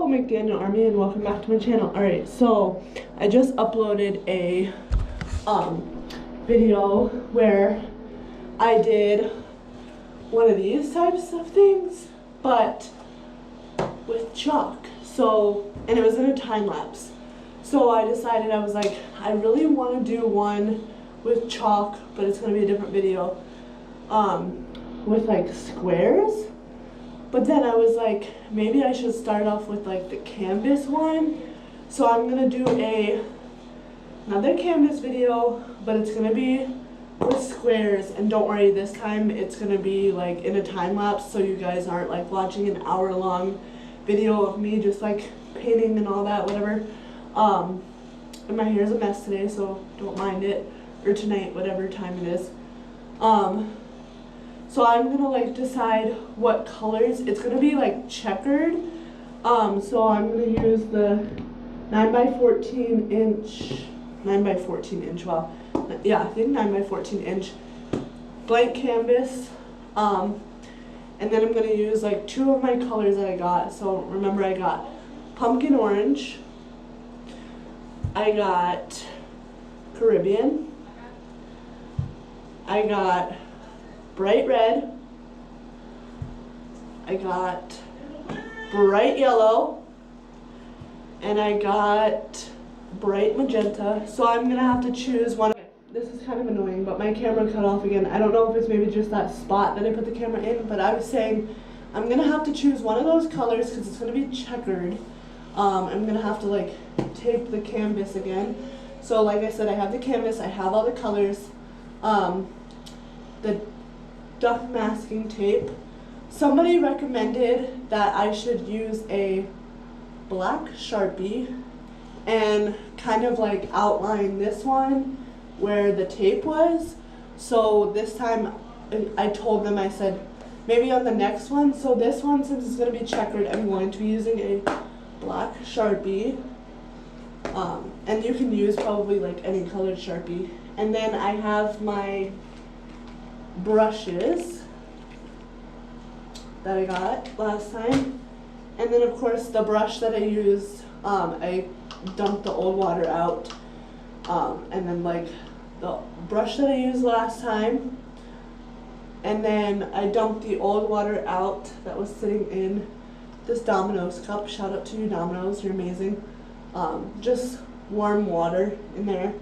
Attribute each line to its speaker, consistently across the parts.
Speaker 1: Hello McDaniel Army and welcome back to my channel. Alright, so I just uploaded a video where I did one of these types of things, but with chalk. So, and it was in a time lapse. So I decided, I was like, I really want to do one with chalk, but it's going to be a different video, with like squares. But then I was like, maybe I should start off with like the canvas one. So I'm gonna do another canvas video, but it's gonna be with squares. And don't worry, this time it's gonna be like in a time lapse, so you guys aren't like watching an hour-long video of me just like painting and all that, whatever. And my hair's a mess today, so don't mind it, or tonight, whatever time it is. So I'm gonna like decide what colors. It's gonna be like checkered. So I'm gonna use the 9x14 inch, well, yeah, I think 9x14 inch blank canvas. And then I'm gonna use like two of my colors that I got. So remember, I got pumpkin orange, I got Caribbean, I got bright red, I got bright yellow, and I got bright magenta. So I'm gonna have to choose one. This is kind of annoying, but my camera cut off again. I don't know if it's maybe just that spot that I put the camera in, but I was saying I'm gonna have to choose one of those colors because it's gonna be checkered. I'm gonna have to like tape the canvas again. So like I said, I have the canvas, I have all the colors. The duck masking tape. Somebody recommended that I should use a black Sharpie and kind of like outline this one where the tape was. So this time I told them, I said maybe on the next one. So this one, since it's going to be checkered, I'm going to be using a black Sharpie. And you can use probably like any colored Sharpie. And then I have my brushes that I got last time, and then of course the brush that I used, I dumped the old water out, and then like the brush that I used last time, and then I dumped the old water out that was sitting in this Domino's cup. Shout out to you, Domino's, you're amazing. Just warm water in there.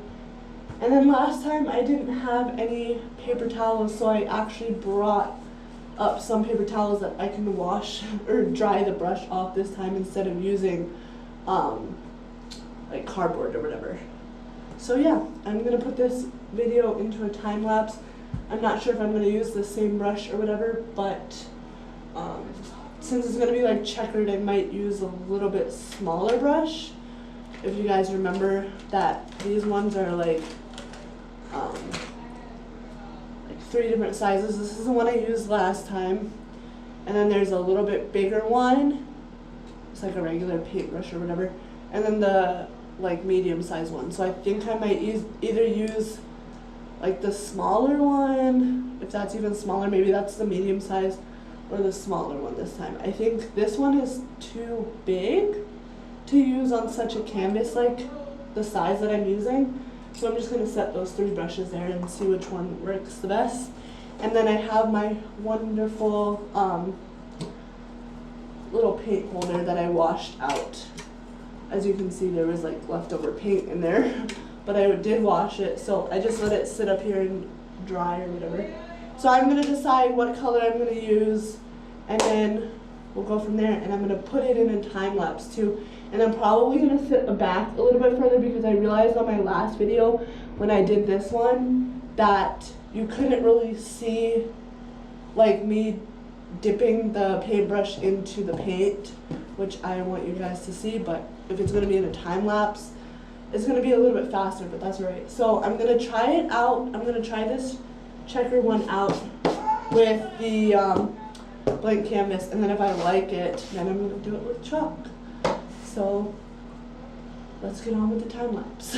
Speaker 1: And then last time I didn't have any paper towels, so I actually brought up some paper towels that I can wash or dry the brush off this time instead of using like cardboard or whatever. So yeah, I'm gonna put this video into a time lapse. I'm not sure if I'm gonna use the same brush or whatever, but since it's gonna be like checkered, I might use a little bit smaller brush. If you guys remember that these ones are like 3 different sizes. This is the one I used last time, and then there's a little bit bigger one. It's like a regular paintbrush or whatever, and then the like medium size one. So I think I might either use like the smaller one, if that's even smaller. Maybe that's the medium size, or the smaller one this time. I think this one is too big to use on such a canvas like the size that I'm using. So I'm just going to set those 3 brushes there and see which one works the best. And then I have my wonderful little paint holder that I washed out. As you can see, there was like leftover paint in there, but I did wash it, so I just let it sit up here and dry or whatever. So I'm going to decide what color I'm going to use, and then we'll go from there. And I'm going to put it in a time lapse too. And I'm probably going to sit back a little bit further because I realized on my last video when I did this one that you couldn't really see like me dipping the paintbrush into the paint, which I want you guys to see. But if it's going to be in a time lapse, it's going to be a little bit faster, but that's alright. So I'm going to try it out. I'm going to try this checker one out with the blank canvas, and then if I like it, then I'm going to do it with chalk. So let's get on with the time lapse.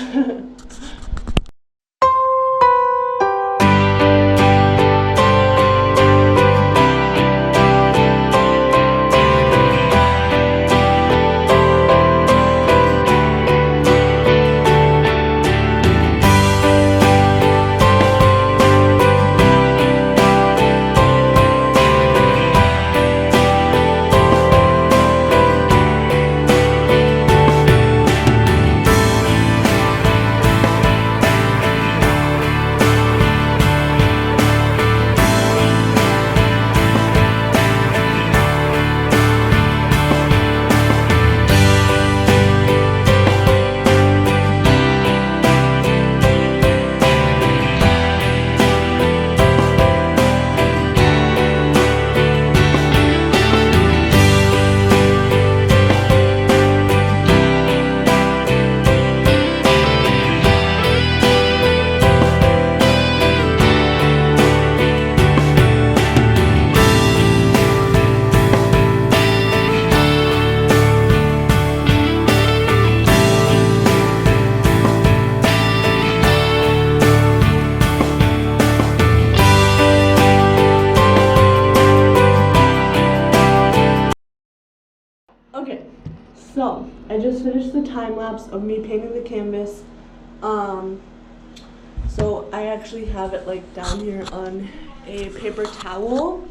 Speaker 1: Okay, so I just finished the time lapse of me painting the canvas. So I actually have it like down here on a paper towel.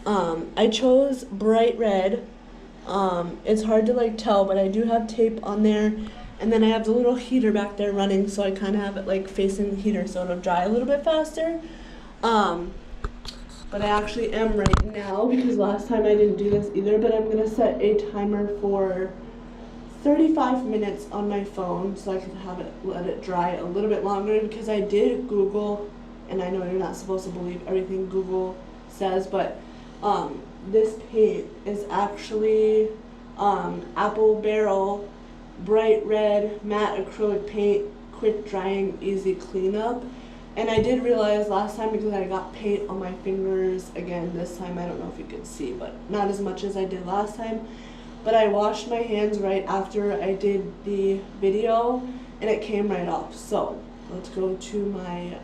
Speaker 1: I chose bright red. It's hard to like tell, but I do have tape on there. And then I have the little heater back there running, so I kind of have it like facing the heater so it'll dry a little bit faster. But I actually am right now, because last time I didn't do this either, but I'm gonna set a timer for 35 minutes on my phone so I can have it, let it dry a little bit longer, because I did Google, and I know you're not supposed to believe everything Google says, but this paint is actually apple barrel bright red matte acrylic paint, quick drying, easy cleanup. And I did realize last time, because I got paint on my fingers again this time, I don't know if you can see, but not as much as I did last time. But I washed my hands right after I did the video and it came right off. So let's go to my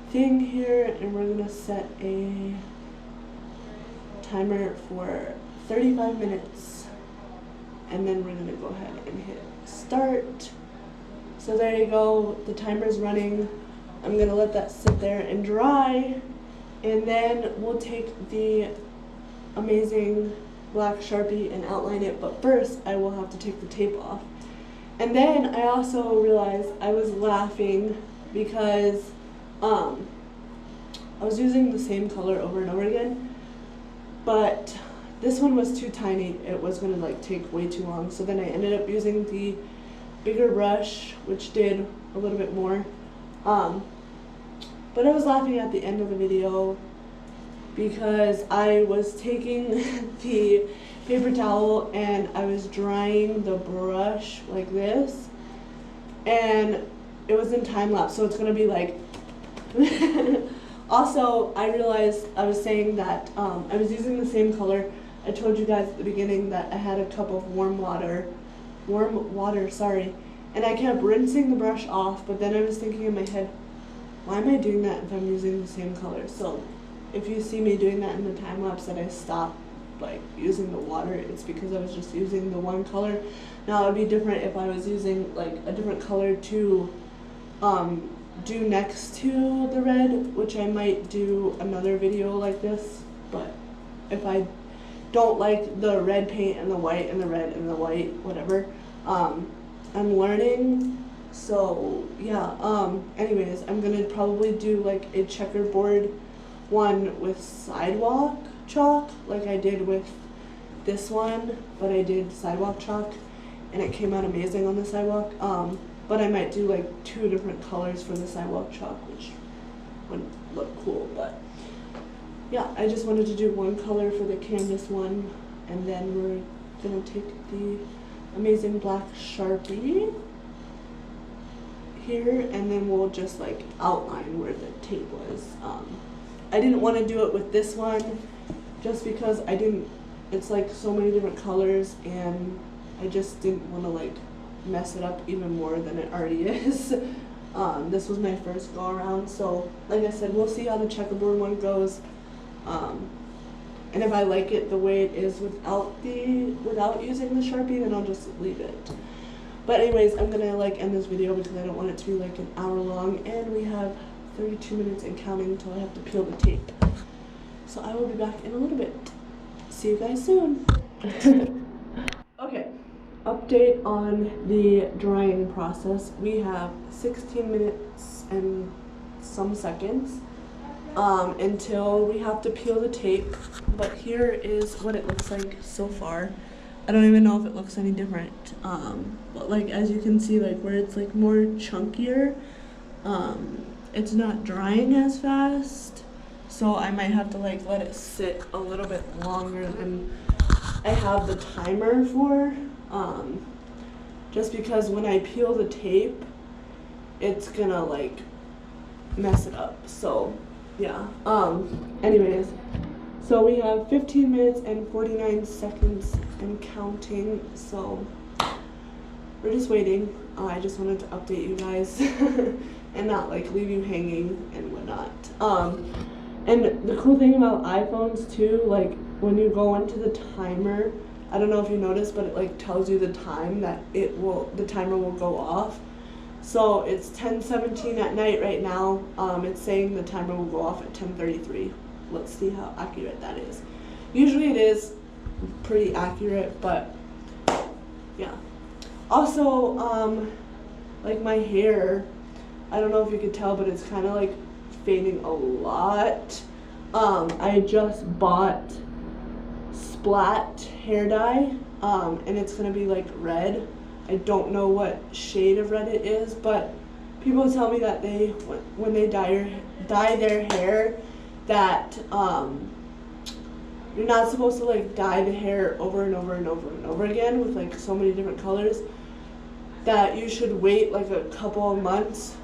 Speaker 1: thing here and we're gonna set a timer for 35 minutes. And then we're gonna go ahead and hit start. So there you go, the timer's running. I'm gonna let that sit there and dry, and then we'll take the amazing black Sharpie and outline it, but first I will have to take the tape off. And then I also realized I was laughing because I was using the same color over and over again, but this one was too tiny. It was gonna like take way too long, so then I ended up using the bigger brush, which did a little bit more. But I was laughing at the end of the video because I was taking the paper towel and I was drying the brush like this, and it was in time lapse, so it's gonna be like also I realized I was saying that I was using the same color. I told you guys at the beginning that I had a cup of warm water, sorry, and I kept rinsing the brush off, but then I was thinking in my head, why am I doing that if I'm using the same color? So if you see me doing that in the time lapse that I stopped like using the water, it's because I was just using the one color. Now it would be different if I was using like a different color to do next to the red, which I might do another video like this. But if I don't like the red paint and the white and the red and the white, whatever, I'm learning. So yeah, anyways, I'm gonna probably do like a checkerboard one with sidewalk chalk like I did with this one, but I did sidewalk chalk and it came out amazing on the sidewalk. But I might do like 2 different colors for the sidewalk chalk, which would look cool. But yeah, I just wanted to do one color for the canvas one, and then we're gonna take the amazing black Sharpie here, and then we'll just like outline where the tape was. I didn't want to do it with this one just because it's like so many different colors, and I just didn't want to like mess it up even more than it already is. This was my first go around, so like I said, we'll see how the checkerboard one goes. And if I like it the way it is without using the Sharpie, then I'll just leave it. But anyways, I'm gonna like end this video because I don't want it to be like an hour long, and we have 32 minutes and counting until I have to peel the tape. So I will be back in a little bit. See you guys soon. Okay, update on the drying process. We have 16 minutes and some seconds until we have to peel the tape. But here is what it looks like so far. I don't even know if it looks any different. But like as you can see, like where it's like more chunkier, it's not drying as fast. So I might have to like let it sit a little bit longer than I have the timer for. Just because when I peel the tape, it's gonna like mess it up. So yeah. Anyways, so we have 15 minutes and 49 seconds and counting. So we're just waiting. I just wanted to update you guys and not like leave you hanging and whatnot. And the cool thing about iPhones too, like when you go into the timer, I don't know if you noticed, but it like tells you the time that the timer will go off. So it's 10:17 at night right now. It's saying the timer will go off at 10:33. Let's see how accurate that is. Usually it is pretty accurate, but yeah. Also, like my hair, I don't know if you could tell, but it's kind of like fading a lot. I just bought Splat hair dye, and it's gonna be like red. I don't know what shade of red it is, but people tell me that when they dye their hair, that you're not supposed to like dye the hair over and over and over and over again with like so many different colors, that you should wait like a couple of months.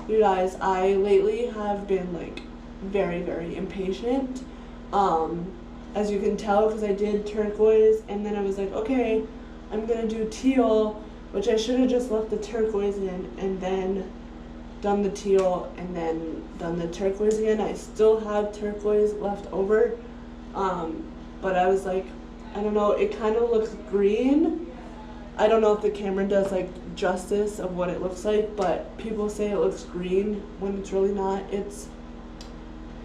Speaker 1: You guys, I lately have been like very, very impatient. As you can tell, because I did turquoise, and then I was like, okay, I'm gonna do teal, which I should have just left the turquoise in and then done the teal and then done the turquoise again. I still have turquoise left over, but I was like, I don't know, it kind of looks green. I don't know if the camera does like justice of what it looks like, but people say it looks green when it's really not. It's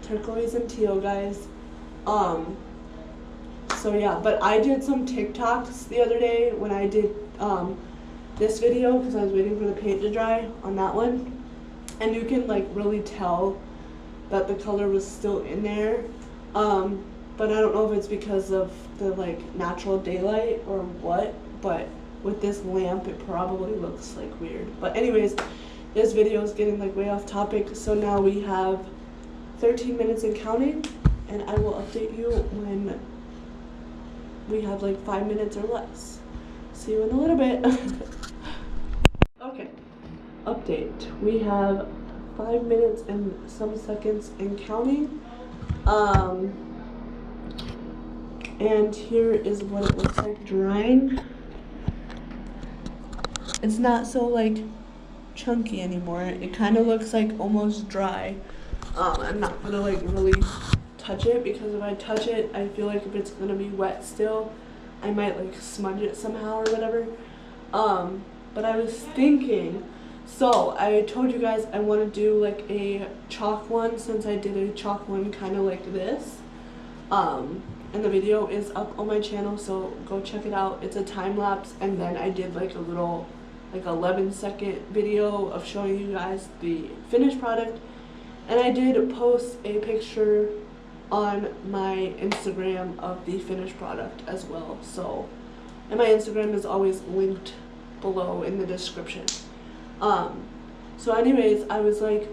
Speaker 1: turquoise and teal, guys. So yeah, but I did some TikToks the other day when I did this video, because I was waiting for the paint to dry on that one, and you can like really tell that the color was still in there, but I don't know if it's because of the like natural daylight or what, but with this lamp it probably looks like weird. But anyways, this video is getting like way off topic, so now we have 13 minutes and counting, and I will update you when we have like 5 minutes or less. See you in a little bit. Okay, update. We have 5 minutes and some seconds and counting. And here is what it looks like drying. It's not so like chunky anymore. It kind of looks like almost dry. I'm not gonna like really touch it, because if I touch it, I feel like if it's gonna be wet still, I might like smudge it somehow or whatever. But I was thinking, so I told you guys I want to do like a chalk one, since I did a chalk one kind of like this. And the video is up on my channel, so go check it out. It's a time lapse, and then I did like a little like 11-second video of showing you guys the finished product. And I did post a picture on my Instagram of the finished product as well. So, and my Instagram is always linked below in the description. So anyways, I was like,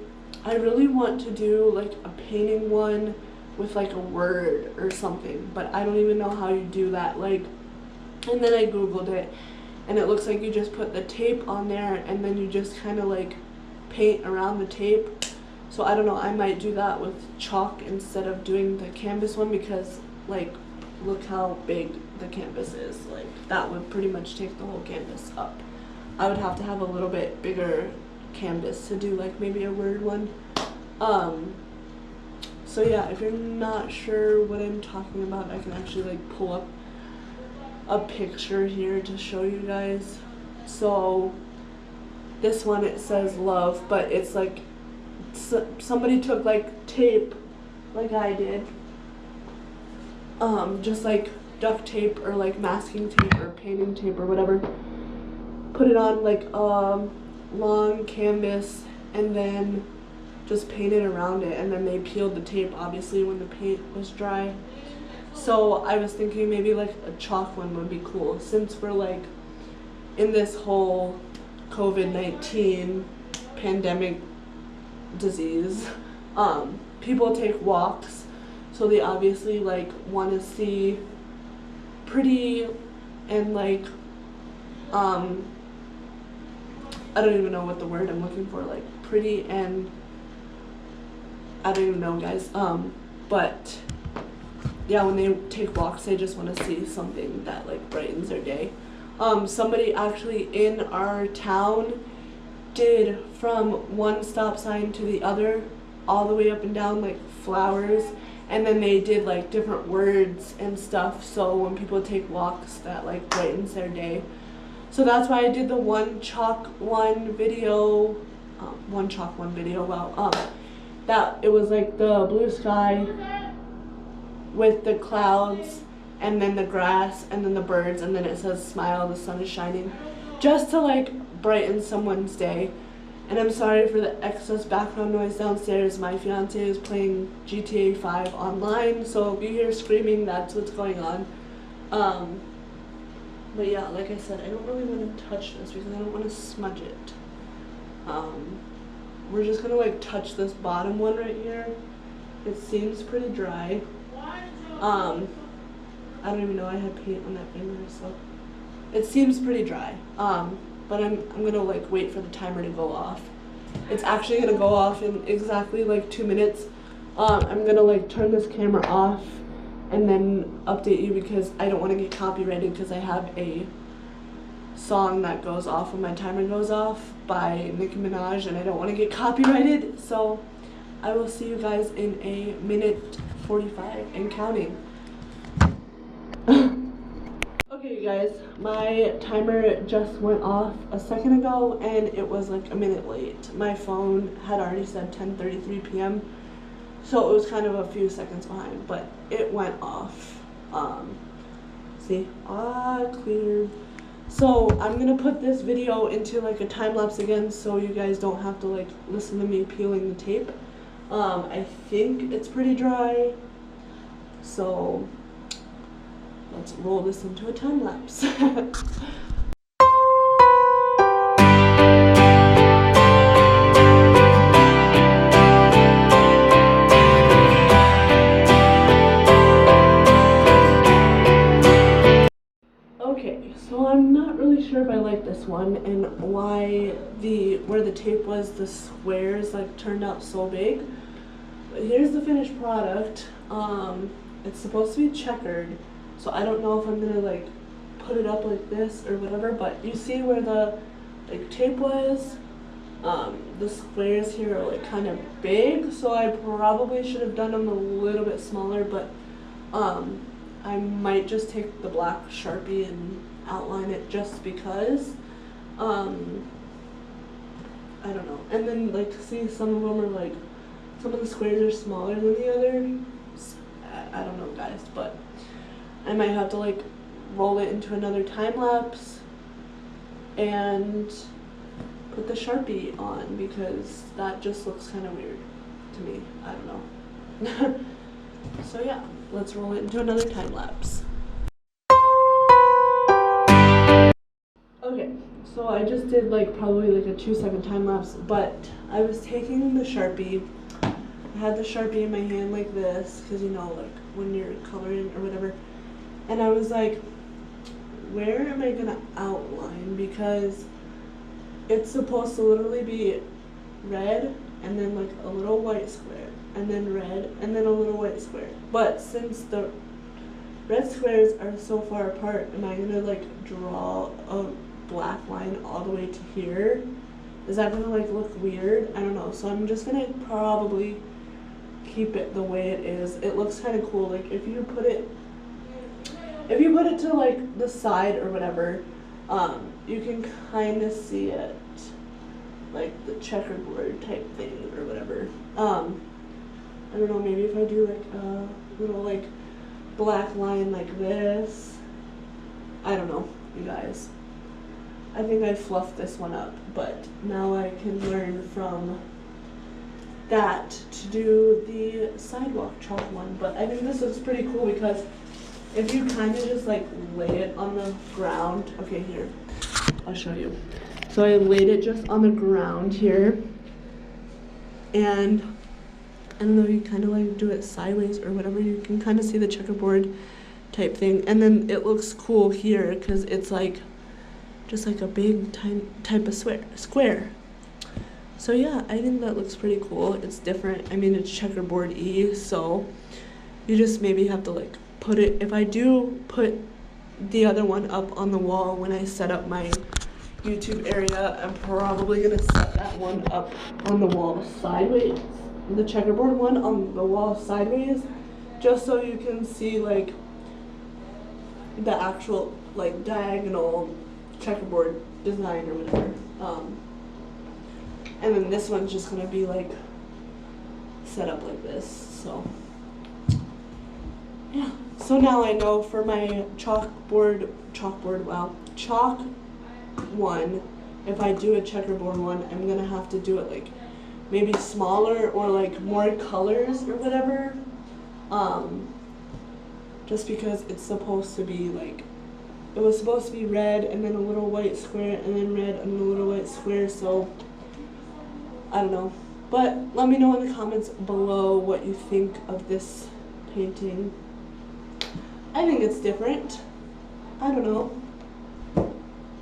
Speaker 1: I really want to do like a painting one with like a word or something, but I don't even know how you do that. Like, and then I googled it, and it looks like you just put the tape on there and then you just kind of like paint around the tape. So I don't know, I might do that with chalk instead of doing the canvas one, because like look how big the canvas is. Like that would pretty much take the whole canvas up. I would have to have a little bit bigger canvas to do like maybe a word one. So yeah, if you're not sure what I'm talking about, I can actually like pull up a picture here to show you guys. So this one, it says love, but it's like somebody took like tape like I did, just like duct tape or like masking tape or painting tape or whatever, put it on like a long canvas and then just painted around it, and then they peeled the tape obviously when the paint was dry. So I was thinking maybe like a chalk one would be cool, since we're like in this whole COVID-19 pandemic disease. People take walks, so they obviously like want to see pretty and like I don't even know what the word I'm looking for, like pretty and I don't even know, guys. But yeah, when they take walks, they just want to see something that like brightens their day. Somebody actually in our town did from one stop sign to the other, all the way up and down, like flowers, And then they did like different words and stuff, so when people take walks, that like brightens their day. So that's why I did the one chalk one video. Wow. That it was like the blue sky with the clouds and then the grass and then the birds, and then it says smile, the sun is shining, just to like brighten someone's day. And I'm sorry for the excess background noise downstairs. My fiance is playing GTA 5 online, so if you hear screaming, that's what's going on. But yeah, like I said, I don't really want to touch this because I don't want to smudge it. We're just gonna like touch this bottom one right here. It seems pretty dry. I don't even know I had paint on that finger, so it seems pretty dry. But I'm gonna like wait for the timer to go off. It's actually gonna go off in exactly like 2 minutes. I'm gonna like turn this camera off and then update you because I don't want to get copyrighted because I have a song that goes off when my timer goes off by Nicki Minaj and I don't want to get copyrighted. So I will see you guys in a minute 45 and counting. Okay, you guys, my timer just went off a second ago and it was like a minute late. My phone had already said 10:33 p.m. so it was kind of a few seconds behind, but it went off. See, clear. So I'm gonna put this video into like a time lapse again so you guys don't have to like listen to me peeling the tape. I think it's pretty dry, so let's roll this into a time lapse. Okay, so I'm not really sure if I like this one and why where the tape was, the squares like turned out so big. But here's the finished product. It's supposed to be checkered. So I don't know if I'm gonna like put it up like this or whatever, but you see where the like tape was? The squares here are like kind of big, so I probably should have done them a little bit smaller, but I might just take the black Sharpie and outline it just because. I don't know. And then like see, some of them are like, some of the squares are smaller than the others. I don't know, guys, but I might have to like roll it into another time lapse and put the Sharpie on because that just looks kind of weird to me. I don't know. So yeah, let's roll it into another time lapse. Okay, so I just did like probably like a 2-second time lapse, but I was taking the Sharpie. I had the Sharpie in my hand like this because you know, like when you're coloring or whatever. And I was like, where am I gonna outline? Because it's supposed to literally be red and then like a little white square and then red and then a little white square. But since the red squares are so far apart, am I gonna like draw a black line all the way to here? Is that gonna like look weird? I don't know. So I'm just gonna probably keep it the way it is. It looks kind of cool. Like if you put it to like the side or whatever, you can kind of see it, like the checkerboard type thing or whatever. I don't know, maybe if I do like a little like black line like this. I don't know, you guys. I think I fluffed this one up, but now I can learn from that to do the sidewalk chalk one. But I think this looks pretty cool because if you kind of just like lay it on the ground, okay, here, I'll show you. So I laid it just on the ground here, and I don't know, you kind of like do it sideways or whatever, you can kind of see the checkerboard type thing, and then it looks cool here because it's like just like a big type of square. So yeah, I think that looks pretty cool. It's different. I mean, it's checkerboard-y, so you just maybe have to like put it, if I do put the other one up on the wall when I set up my YouTube area, I'm probably gonna set that one up on the wall sideways, the checkerboard one on the wall sideways, just so you can see like the actual like diagonal checkerboard design or whatever. And then this one's just gonna be like set up like this. So yeah. So now I know for my chalk one, if I do a checkerboard one, I'm gonna have to do it like maybe smaller or like more colors or whatever. Just because it's supposed to be like, it was supposed to be red and then a little white square and then red and a little white square, so I don't know. But let me know in the comments below what you think of this painting. I think it's different. I don't know.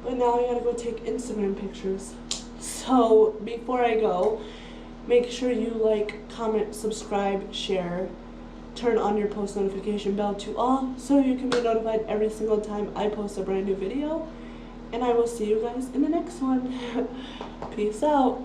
Speaker 1: But now I gotta go take Instagram pictures. So before I go, make sure you like, comment, subscribe, share, turn on your post notification bell to all so you can be notified every single time I post a brand new video. And I will see you guys in the next one. Peace out.